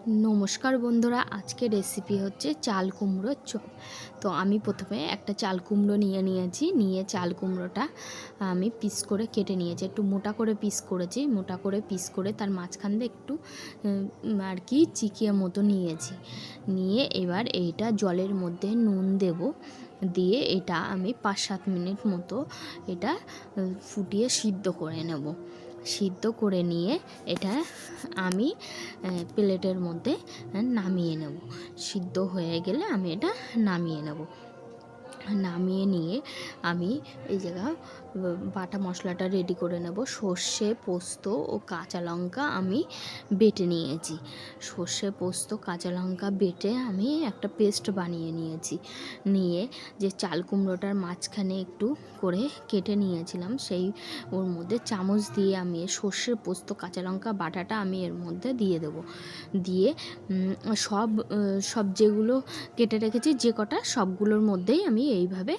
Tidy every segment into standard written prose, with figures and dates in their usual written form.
নমস্কার বন্ধুরা, আজকের রেসিপি হচ্ছে চাল কুমড়োর চপ। তো আমি প্রথমে একটা চাল কুমড়ো নিয়ে চাল কুমড়োটা আমি পিস করে কেটে নিয়েছি, একটু মোটা করে পিস করেছি। মোটা করে পিস করে তার মাঝখান দিয়ে একটু আর কি চিকিয়ে মতো নিয়ে এবার এইটা জলের মধ্যে নুন দেব, দিয়ে এটা আমি 5-7 মিনিট মতো এটা ফুটিয়ে সিদ্ধ করে নেব। সিদ্ধ করে নিয়ে এটা আমি প্লেটের মধ্যে নামিয়ে নেব। সিদ্ধ হয়ে গেলে আমি এটা নামিয়ে নেব। নামিয়ে নিয়ে আমি এই জায়গা বাটা মশলাটা রেডি করে নেব। সর্ষে, পোস্ত ও কাঁচা লঙ্কা আমি বেটে নিয়েছি। সর্ষে, পোস্ত, কাঁচা লঙ্কা বেটে আমি একটা পেস্ট বানিয়ে নিয়ে যে চাল কুমড়োটার মাঝখানে একটু করে কেটে নিয়েছিলাম, সেই ওর মধ্যে চামচ দিয়ে আমি সর্ষে, পোস্ত, কাঁচা লঙ্কা বাটাটা আমি এর মধ্যে দিয়ে দেবো। দিয়ে সব যেগুলো কেটে রেখেছি, যে কটা সবগুলোর মধ্যেই আমি এইভাবে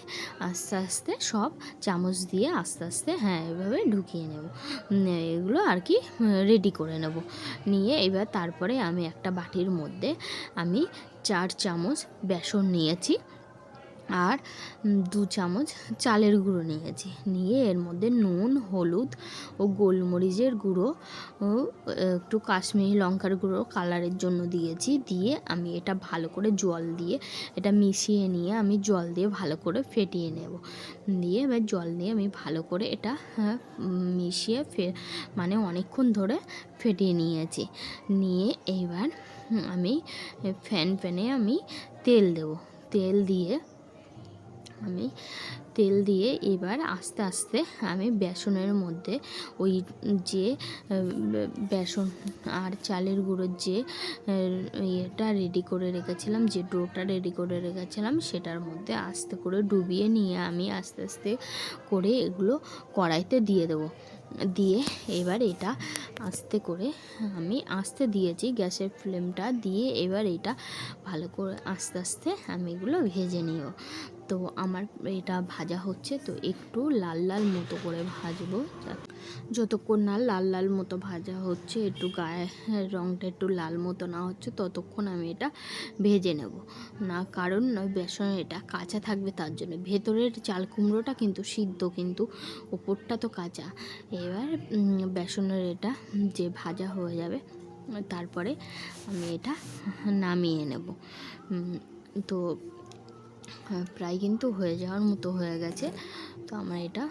আস্তে আস্তে সব চামচ দিয়ে আস্তে আস্তে এইভাবে ঢুকিয়ে নেব। এগুলো আর কি রেডি করে নেব। নিয়ে এবার তারপরে আমি একটা বাটির মধ্যে আমি 4 চামচ বেসন নিয়েছি আর 2 চামচ চালের গুঁড়ো নিয়ে এর মধ্যে নুন, হলুদ ও গোলমরিচের গুঁড়ো ও একটু কাশ্মীরি লঙ্কার গুঁড়ো কালারের জন্য দিয়ে আমি এটা ভালো করে জল দিয়ে এটা মিশিয়ে নিয়ে আমি জল দিয়ে ভালো করে ফেটিয়ে নেব। দিয়ে এবার জল দিয়ে আমি ভালো করে এটা মিশিয়ে মানে অনেকক্ষণ ধরে ফেটিয়ে নিয়েছি। নিয়ে এইবার আমি প্যানে আমি তেল দেব। তেল দিয়ে এবার আস্তে আস্তে আমি বেসনের মধ্যে ওই যে বেসন আর চালের গুঁড়োর যে ইয়েটা রেডি করে রেখেছিলাম, যে ডোটা রেডি করে রেখেছিলাম, সেটার মধ্যে আস্তে করে ডুবিয়ে নিয়ে আমি আস্তে আস্তে করে এগুলো কড়াইতে দিয়ে দেবো। দিয়ে এবার এটা আস্তে করে আমি দিয়েছি গ্যাসের ফ্লেমটা দিয়ে, এবার এটা ভালো করে আস্তে আস্তে আমি এগুলো ভেজে নিও। তো আমার এটা ভাজা হচ্ছে, তো একটু লাল লাল মতো করে ভাজবো। যতক্ষণ না লাল লাল মতো ভাজা হচ্ছে, একটু গায়ের রঙটা একটু লাল মতো না হচ্ছে, ততক্ষণ আমি এটা ভেজে নেব না, কারণ বেসন এটা কাঁচা থাকবে, তার জন্য। ভেতরের চাল কুমড়োটা কিন্তু সিদ্ধ, কিন্তু ওপরটা তো কাঁচা। এবার বেসনের এটা যে ভাজা হয়ে যাবে, তারপরে আমি এটা নামিয়ে নেব। তো প্রায় কিন্তু হয়ে যাওয়ার মতো হয়ে গেছে। তো আমার এটা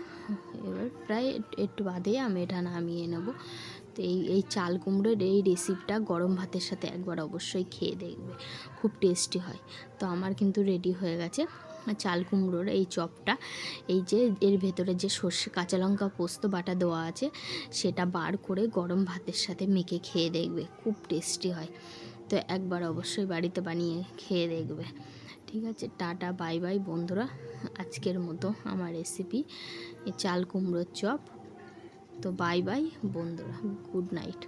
এবার প্রায় একটু বাদেই আমি এটা নামিয়ে নেব। তো এই চাল কুমড়োর এই রেসিপিটা গরম ভাতের সাথে একবার অবশ্যই খেয়ে দেখবে, খুব টেস্টি হয়। তো আমার কিন্তু রেডি হয়ে গেছে চাল কুমড়োর এই চপটা। এই যে এর ভেতরে যে সর্ষে, কাঁচা লঙ্কা, পোস্ত বাটা দেওয়া আছে, সেটা বার করে গরম ভাতের সাথে মেখে খেয়ে দেখবে, খুব টেস্টি হয়। তো একবার অবশ্যই বাড়িতে বানিয়ে খেয়ে দেখবে। ঠিক আছে, টাটা, বাই বাই বন্ধুরা। আজকের মতো আমার রেসিপি চাল কুমড়োর চপ। তো বাই বাই বন্ধুরা, গুড নাইট।